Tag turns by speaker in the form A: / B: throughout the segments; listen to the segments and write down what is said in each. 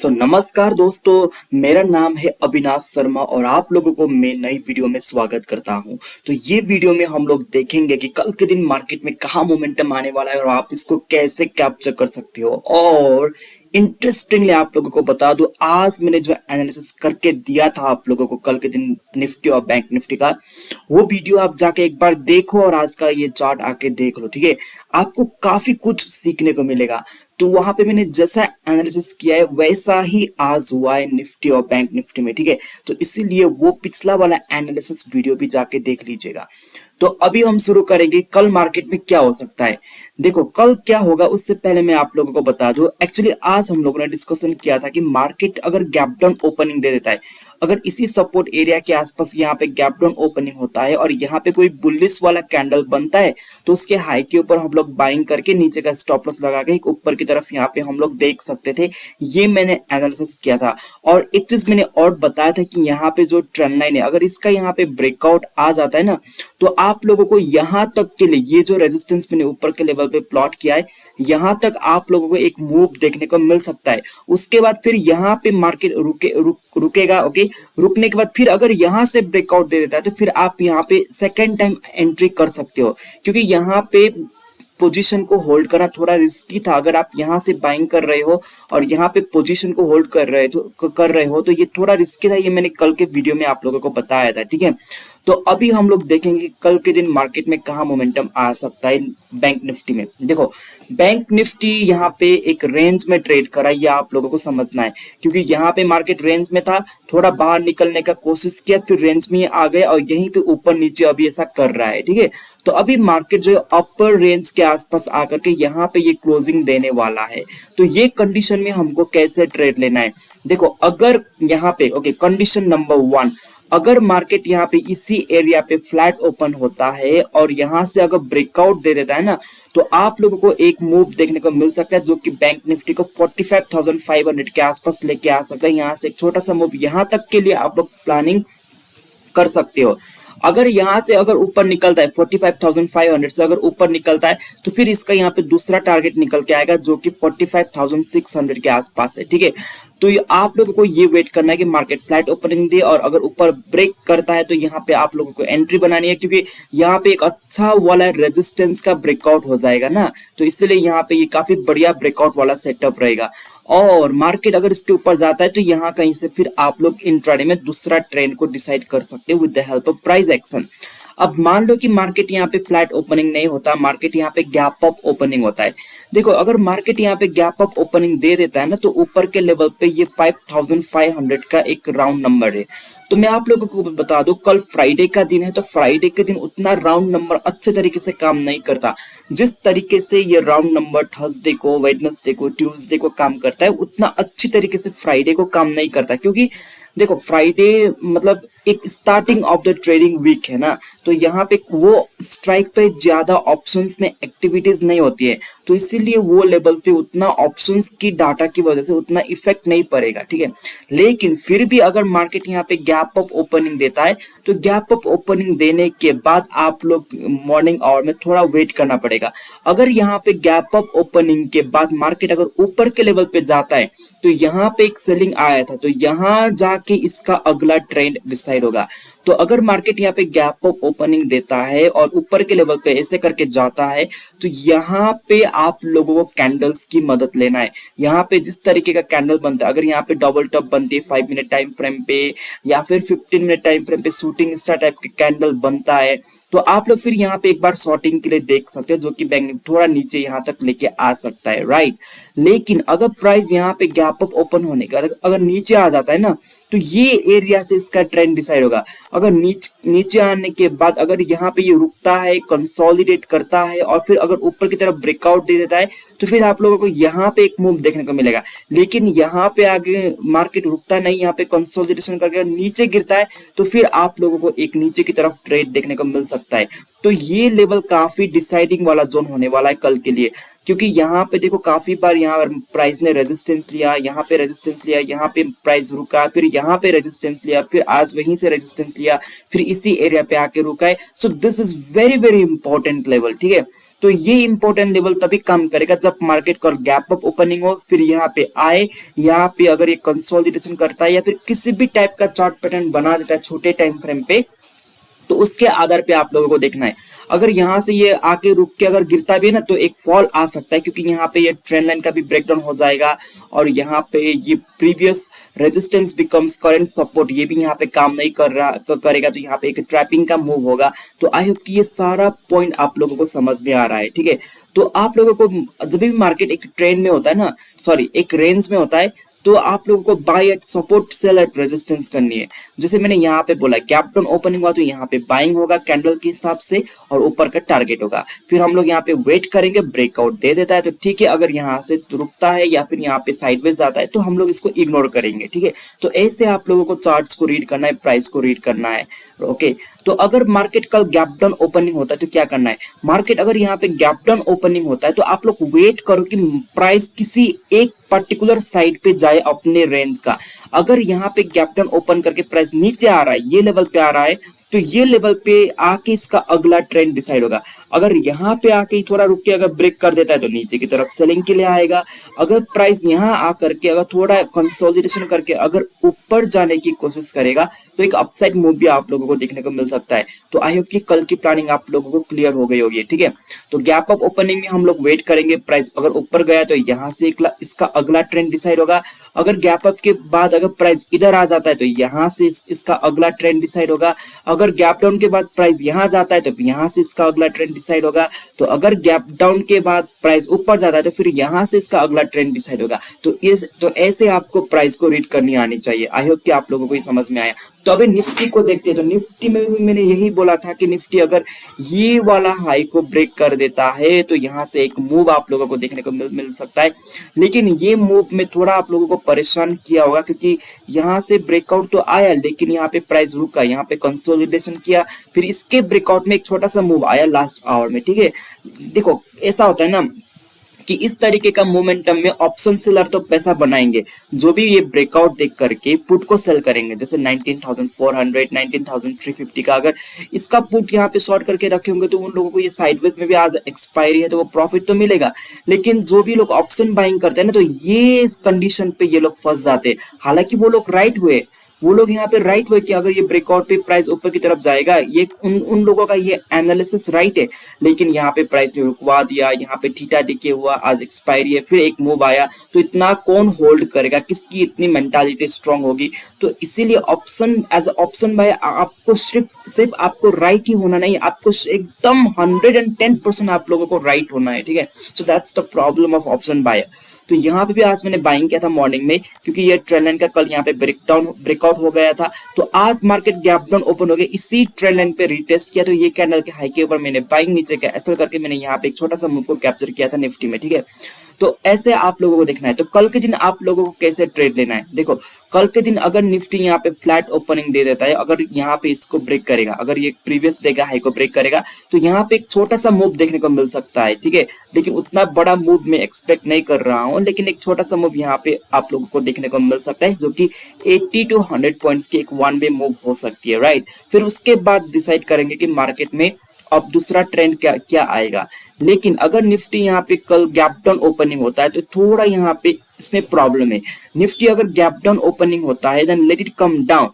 A: नमस्कार दोस्तों, मेरा नाम है अविनाश शर्मा और आप लोगों को मैं नई वीडियो में स्वागत करता हूं। तो ये वीडियो में हम लोग देखेंगे कि कल के दिन मार्केट में कहाँ मोमेंटम आने वाला है और आप इसको कैसे कैप्चर कर सकते हो। और इंटरेस्टिंगली आप लोगों को बता दूं, आज मैंने जो एनालिसिस करके दिया था आप लोगों को कल के दिन निफ्टी और बैंक निफ्टी का, वो वीडियो आप जाके एक बार देखो और आज का ये चार्ट आके देख लो। ठीक है, आपको काफी कुछ सीखने को मिलेगा। तो वहां पे मैंने जैसा एनालिसिस किया है वैसा ही आज हुआ है निफ्टी और बैंक निफ्टी में। ठीक है, तो इसीलिए वो पिछला वाला एनालिसिस वीडियो भी जाके देख लीजिएगा। तो अभी हम शुरू करेंगे कल मार्केट में क्या हो सकता है। देखो कल क्या होगा उससे पहले मैं आप लोगों को बता दूं, एक्चुअली आज हम लोगों ने डिस्कशन किया था कि मार्केट अगर गैप डाउन ओपनिंग दे देता है, अगर इसी सपोर्ट एरिया के आसपास यहाँ पे गैप डाउन ओपनिंग होता है और यहाँ पे कोई बुलिश वाला कैंडल बनता है, तो उसके हाई के ऊपर हम लोग बाइंग करके नीचे का स्टॉप लॉस लगा के एक ऊपर की तरफ यहाँ पे हम लोग देख सकते थे। ये मैंने एनालिसिस किया था। और एक चीज मैंने और बताया था कि यहाँ पे जो ट्रेंड लाइन है, अगर इसका यहाँ पे ब्रेकआउट आ जाता है ना, तो आप लोगों को यहाँ तक के लिए ये जो रेजिस्टेंस मैंने ऊपर के लेवल पे प्लॉट किया है, यहाँ तक आप लोगों को एक मूव देखने को मिल सकता है। उसके बाद फिर यहाँ पे मार्केट रुकेगा। ओके, रुकने के बाद फिर अगर यहाँ से ब्रेकआउट दे देता है तो फिर आप यहाँ पे सेकेंड टाइम एंट्री कर सकते हो, क्योंकि यहाँ पे पोजीशन को होल्ड करना थोड़ा रिस्की था। अगर आप यहाँ से बाइंग कर रहे हो और यहाँ पे पोजीशन को होल्ड कर रहे हो तो ये थोड़ा रिस्की था। ये मैंने कल के वीडियो में आप लोगों को बताया था। ठीक है, तो अभी हम लोग देखेंगे कल के दिन मार्केट में कहाँ मोमेंटम आ सकता है। बैंक निफ्टी में देखो, बैंक निफ्टी यहाँ पे एक रेंज में ट्रेड करा, ये आप लोगों को समझना है, क्योंकि यहाँ पे मार्केट रेंज में था, थोड़ा बाहर निकलने का कोशिश किया, फिर रेंज में आ गया और यहीं पे ऊपर नीचे अभी ऐसा कर रहा है। ठीक है, तो अभी मार्केट जो है अपर रेंज के आसपास आकर के यहाँ पे ये क्लोजिंग देने वाला है। तो ये कंडीशन में हमको कैसे ट्रेड लेना है, देखो अगर यहाँ पे ओके, कंडीशन नंबर 1, अगर मार्केट यहाँ पे इसी एरिया पे फ्लैट ओपन होता है और यहाँ से अगर ब्रेकआउट दे देता है ना, तो आप लोगों को एक मूव देखने को मिल सकता है जो कि बैंक निफ्टी को 45,500 के आसपास लेके आ सकता है। यहाँ से एक छोटा सा मूव यहाँ तक के लिए आप लोग प्लानिंग कर सकते हो। अगर यहाँ से अगर ऊपर निकलता है 45,500 से अगर ऊपर निकलता है तो फिर इसका यहाँ पे दूसरा टारगेट निकल के आएगा जो कि 45,600 के आसपास है। ठीक है, तो आप लोगों को ये वेट करना है कि मार्केट फ्लैट ओपनिंग दे और अगर ऊपर ब्रेक करता है तो यहाँ पे आप लोगों को एंट्री बनानी है, क्योंकि यहाँ पे एक अच्छा वाला रेजिस्टेंस का ब्रेकआउट हो जाएगा ना, तो इसलिए यहाँ पे ये काफी बढ़िया ब्रेकआउट वाला सेटअप रहेगा। और मार्केट अगर इसके ऊपर जाता है तो यहाँ कहीं से फिर आप लोग इंट्राडे में दूसरा ट्रेंड को डिसाइड कर सकते हैं with the help of price action. अब मान लो कि मार्केट यहाँ पे फ्लैट ओपनिंग नहीं होता, मार्केट यहाँ पे गैप अप ओपनिंग होता है। देखो अगर मार्केट यहाँ पे गैप अप ओपनिंग दे देता है ना, तो ऊपर के लेवल पे ये 5,500 का एक राउंड नंबर है। तो मैं आप लोगों को बता दूं, कल फ्राइडे का दिन है, तो फ्राइडे के दिन उतना राउंड नंबर अच्छे तरीके से काम नहीं करता। जिस तरीके से ये राउंड नंबर थर्सडे को, वेडनेसडे को, ट्यूसडे को काम करता है, उतना अच्छी तरीके से फ्राइडे को काम नहीं करता। क्योंकि देखो फ्राइडे मतलब एक starting of the trading week है ना, तो यहाँ पे वो स्ट्राइक पे ज्यादा ऑप्शंस में एक्टिविटीज नहीं होती है, तो इसीलिए वो लेवल्स पे उतना ऑप्शंस की डाटा की वजह से उतना इफेक्ट नहीं पड़ेगा। ठीक है, लेकिन फिर भी अगर मार्केट यहाँ पे गैप अप ओपनिंग देता है तो गैप अप ओपनिंग देने के बाद आप लोग मॉर्निंग आवर में थोड़ा वेट करना पड़ेगा। अगर यहाँ पे गैप अप ओपनिंग के बाद मार्केट अगर ऊपर के लेवल पे जाता है तो यहाँ पे एक सेलिंग आया था, तो यहाँ जाके इसका अगला ट्रेंड डिसाइड होगा। तो अगर मार्केट यहाँ पे गैप अप ओपनिंग देता है और ऊपर के लेवल पे ऐसे करके जाता है, तो यहाँ पे आप लोगों को कैंडल्स की मदद लेना है। यहाँ पे जिस तरीके का कैंडल बनता है, अगर यहाँ पे डबल टॉप बनती है 5 मिनट टाइम फ्रेम पे या फिर 15 मिनट टाइम फ्रेम पे शूटिंग स्टार टाइप के कैंडल बनता है, तो आप लोग फिर यहाँ पे एक बार शॉर्टिंग के लिए देख सकते हो, जो कि बैंक थोड़ा नीचे यहाँ तक लेके आ सकता है, राइट। लेकिन अगर प्राइस यहाँ पे गैप अप ओपन होने का अगर नीचे आ जाता है ना, तो ये एरिया से इसका ट्रेंड डिसाइड होगा। अगर नीचे आने के बाद अगर यहाँ पे ये रुकता है, कंसोलिडेट करता है और फिर अगर ऊपर की तरफ ब्रेकआउट दे देता है, तो फिर आप लोगों को यहाँ पे एक मूव देखने को मिलेगा। लेकिन यहाँ पे आगे मार्केट रुकता नहीं, यहाँ पे कंसोलिडेशन करके नीचे गिरता है, तो फिर आप लोगों को एक नीचे की तरफ ट्रेड देखने को मिल सकता है। तो ये लेवल काफी डिसाइडिंग वाला जोन होने वाला है कल के लिए, क्योंकि यहाँ पे देखो काफी बार यहाँ प्राइस ने रेजिस्टेंस लिया, यहाँ पे रेजिस्टेंस लिया, यहाँ पे प्राइस रुका, फिर यहाँ पे रेजिस्टेंस लिया, फिर आज वहीं से रेजिस्टेंस लिया, फिर इसी एरिया पे आके रुका है। So this is very very important level. ठीक है, तो ये इंपॉर्टेंट लेवल तभी काम करेगा जब मार्केट का गैप अप ओपनिंग हो, फिर यहाँ पे आए, यहाँ पे अगर ये कंसोलिडेशन करता है या फिर किसी भी टाइप का चार्ट पैटर्न बना देता है छोटे टाइम फ्रेम पे, तो उसके आधार पे आप लोगों को देखना है। अगर यहाँ से ये आके रुक के अगर गिरता भी है ना तो एक फॉल आ सकता है, क्योंकि यहाँ पे ये ट्रेंड लाइन का भी ब्रेकडाउन हो जाएगा और यहाँ पे ये previous resistance becomes current support, ये भी यहाँ पे काम नहीं करेगा, तो यहाँ पे एक ट्रैपिंग का मूव होगा। तो आई होप कि ये सारा पॉइंट आप लोगों को समझ में आ रहा है, ठीक है। तो आप लोगों को जब भी मार्केट एक ट्रेंड में होता है ना, सॉरी एक रेंज में होता है, तो आप लोगों को buy at support, sell at resistance करनी है। जैसे मैंने यहाँ पे बोला गैप डाउन ओपनिंग हुआ तो यहाँ पे बाइंग होगा कैंडल के हिसाब से और ऊपर का टारगेट होगा। फिर हम लोग यहाँ पे वेट करेंगे, ब्रेकआउट दे देता है तो ठीक है, अगर यहाँ से रुकता है या फिर यहाँ पे साइडवेज जाता है तो हम लोग इसको इग्नोर करेंगे, ठीक है। तो ऐसे आप लोगों को चार्ट्स को रीड करना है, प्राइस को रीड करना है, ओके। तो अगर मार्केट कल गैप डाउन ओपनिंग होता है तो क्या करना है, मार्केट अगर यहाँ पे गैप डाउन ओपनिंग होता है तो आप लोग वेट करो कि प्राइस किसी एक पर्टिकुलर साइड पे जाए अपने रेंज का। अगर यहाँ पे गैप डाउन ओपन करके प्राइस नीचे आ रहा है, ये लेवल पे आ रहा है, तो ये लेवल पे आके इसका अगला ट्रेंड डिसाइड होगा। अगर यहाँ पे आके थोड़ा रुक के अगर ब्रेक कर देता है तो नीचे की तरफ सेलिंग के लिए आएगा। अगर प्राइस यहाँ आकर के अगर थोड़ा कंसोलिडेशन करके अगर ऊपर जाने की कोशिश करेगा तो एक अपसाइड मूव भी आप लोगों को देखने को मिल सकता है। तो आई होप कि कल की प्लानिंग आप लोगों को क्लियर हो गई होगी, ठीक है। तो गैप अप ओपनिंग में हम लोग वेट करेंगे, प्राइस अगर ऊपर गया तो यहाँ से इसका अगला ट्रेंड डिसाइड होगा। अगर गैप अप के बाद अगर प्राइस इधर आ जाता है तो यहाँ से इसका अगला ट्रेंड डिसाइड होगा। अगर गैप डाउन के बाद प्राइस यहाँ जाता है तो यहाँ से इसका अगला ट्रेंड डिसाइड होगा। तो अगर गैप डाउन के बाद प्राइस ऊपर जाता है तो फिर यहाँ से इसका अगला ट्रेंड डिसाइड होगा। तो ऐसे आपको प्राइस को रीड करनी आनी चाहिए। आई होप कि आप लोगों को ये समझ में आया। तो अभी निफ्टी को देखते हैं। तो निफ्टी में भी मैंने यही बोला था कि निफ्टी अगर ये वाला हाई को ब्रेक कर देता है तो यहाँ से एक मूव आप लोगों को देखने को मिल सकता है। लेकिन ये मूव में थोड़ा आप लोगों को परेशान किया होगा, क्योंकि यहाँ से ब्रेकआउट तो आया लेकिन यहाँ पे प्राइस रुका, यहाँ पे कंसोलिडेशन किया, फिर इसके ब्रेकआउट में एक छोटा सा मूव आया लास्ट आवर में, ठीक है। देखो ऐसा होता है ना कि इस तरीके का मोमेंटम में ऑप्शन सेलर तो पैसा बनाएंगे, जो भी ये ब्रेकआउट देख करके पुट को सेल करेंगे। जैसे 19,400 19,350 का अगर इसका पुट यहाँ पे शॉर्ट करके रखे होंगे तो उन लोगों को ये साइडवेज में भी आज एक्सपायरी है तो वो प्रॉफिट तो मिलेगा। लेकिन जो भी लोग ऑप्शन बाइंग करते हैं ना, तो ये कंडीशन पे ये लोग फंस जाते हैं। हालांकि वो लोग राइट हुए, वो लोग यहाँ पे राइट हुए कि अगर ये ब्रेकआउट पे प्राइस ऊपर की तरफ जाएगा, ये उन लोगों का ये एनालिसिस राइट है। लेकिन यहाँ पे प्राइस ने रुकवा दिया, यहाँ पे ठीटा डिके हुआ, आज एक्सपायरी है, फिर एक मूव आया, तो इतना कौन होल्ड करेगा, किसकी इतनी मेंटालिटी स्ट्रांग होगी। तो इसीलिए ऑप्शन एज ऑप्शन बाय आपको सिर्फ आपको राइट ही होना नहीं, आपको एकदम 110% आप लोगों को राइट होना है, ठीक है। So that's the problem of option buy. तो यहाँ पे भी आज मैंने बाइंग किया था मॉर्निंग में, क्योंकि ये ट्रेंड लाइन का कल यहाँ पे ब्रेकआउट हो गया था। तो आज मार्केट गैप डाउन ओपन हो गया, इसी ट्रेंड लाइन पे रिटेस्ट किया, तो ये कैंडल के हाई के ऊपर मैंने बाइंग नीचे का ऐसा करके मैंने यहाँ पे एक छोटा सा मूव को कैप्चर किया था निफ्टी में, ठीक है। तो ऐसे आप लोगों को देखना है। तो कल के दिन आप लोगों को कैसे ट्रेड लेना है, देखो कल के दिन अगर निफ्टी यहाँ पे फ्लैट ओपनिंग दे देता है, अगर यहाँ पे इसको ब्रेक करेगा, अगर ये प्रीवियस डे का हाई को ब्रेक करेगा तो यहाँ पे एक छोटा सा मूव देखने को मिल सकता है, ठीक है। लेकिन उतना बड़ा मूव मैं एक्सपेक्ट नहीं कर रहा हूँ, लेकिन एक छोटा सा मूव यहाँ पे आप लोगों को देखने को मिल सकता है, जो कि 80 to 100 पॉइंट्स की एक वन वे मूव हो सकती है, राइट। फिर उसके बाद डिसाइड करेंगे कि मार्केट में अब दूसरा ट्रेंड क्या आएगा। लेकिन अगर निफ्टी यहाँ पे कल गैप डाउन ओपनिंग होता है तो थोड़ा यहाँ पे इसमें प्रॉब्लम है। निफ्टी अगर गैप डाउन ओपनिंग होता है then let it come down,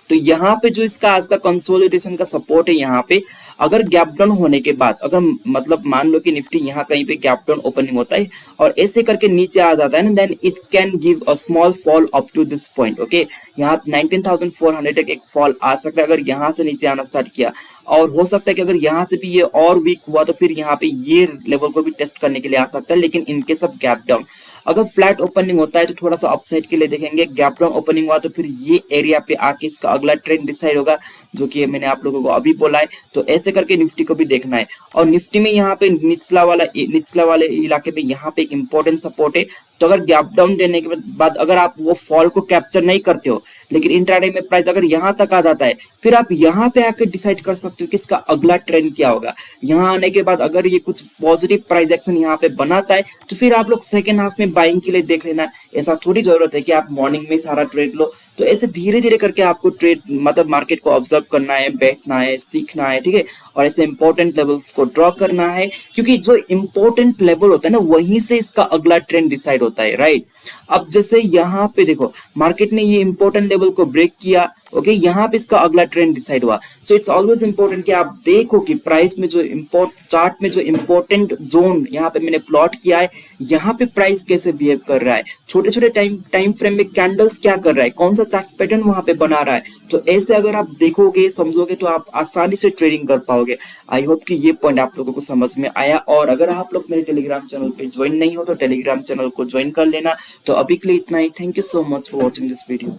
A: तो यहाँ पे जो इसका आज का कंसोलिडेशन का सपोर्ट है, यहाँ पे अगर गैप डाउन होने के बाद अगर मतलब मान लो कि निफ्टी यहाँ कहीं पे गैप डाउन ओपनिंग होता है और ऐसे करके नीचे आ जाता है ना, then it can give a small fall up to this point, okay. यहाँ 19,400 तक एक फॉल आ सकता है अगर यहाँ से नीचे आना स्टार्ट किया, और हो सकता है कि अगर यहाँ से भी ये और वीक हुआ तो फिर यहाँ पे ये लेवल को भी टेस्ट करने के लिए आ सकता है। लेकिन इनके सब गैप डाउन अगर फ्लैट ओपनिंग होता है तो थोड़ा सा अपसाइड के लिए देखेंगे। गैप डाउन ओपनिंग हुआ तो फिर ये एरिया पे आके इसका अगला ट्रेंड डिसाइड होगा, जो कि मैंने आप लोगों को अभी बोला है। तो ऐसे करके निफ्टी को भी देखना है। और निफ्टी में यहाँ पे निचला वाले इलाके पे यहाँ पे एक इंपॉर्टेंट सपोर्ट है। तो अगर गैप डाउन देने के बाद अगर आप वो फॉल को कैप्चर नहीं करते हो, लेकिन इंट्राडे में प्राइस अगर यहाँ तक आ जाता है, फिर आप यहाँ पे आकर डिसाइड कर सकते हो कि इसका अगला ट्रेंड क्या होगा। यहाँ आने के बाद अगर ये कुछ पॉजिटिव प्राइस एक्शन यहाँ पे बनाता है तो फिर आप लोग सेकेंड हाफ में बाइंग के लिए देख लेना। ऐसा थोड़ी जरूरत है कि आप मॉर्निंग में सारा ट्रेड लो, तो ऐसे धीरे धीरे करके आपको ट्रेड मतलब मार्केट को ऑब्जर्व करना है, बैठना है, सीखना है, ठीक है। और ऐसे इंपॉर्टेंट लेवल्स को ड्रॉ करना है, क्योंकि जो इंपॉर्टेंट लेवल होता है ना वहीं से इसका अगला ट्रेंड डिसाइड होता है, राइट। अब जैसे यहाँ पे देखो मार्केट ने ये इंपॉर्टेंट लेवल को ब्रेक किया, ओके, यहाँ पे इसका अगला ट्रेंड डिसाइड हुआ। सो इट्स ऑलवेज इंपॉर्टेंट कि आप देखो कि प्राइस में जो चार्ट में जो इंपॉर्टेंट जोन यहाँ पे मैंने प्लॉट किया है, यहाँ पे प्राइस कैसे बिहेव कर रहा है, छोटे छोटे टाइम फ्रेम में कैंडल्स क्या कर रहा है, कौन सा चार्ट पैटर्न वहां पे बना रहा है। तो ऐसे अगर आप देखोगे, समझोगे, तो आप आसानी से ट्रेडिंग कर पाओगे। आई होप कि ये पॉइंट आप लोगों को समझ में आया। और अगर आप लोग मेरे टेलीग्राम चैनल पे ज्वाइन नहीं हो तो टेलीग्राम चैनल को ज्वाइन कर लेना। तो अभी के लिए इतना ही। Thank you so much for watching this video.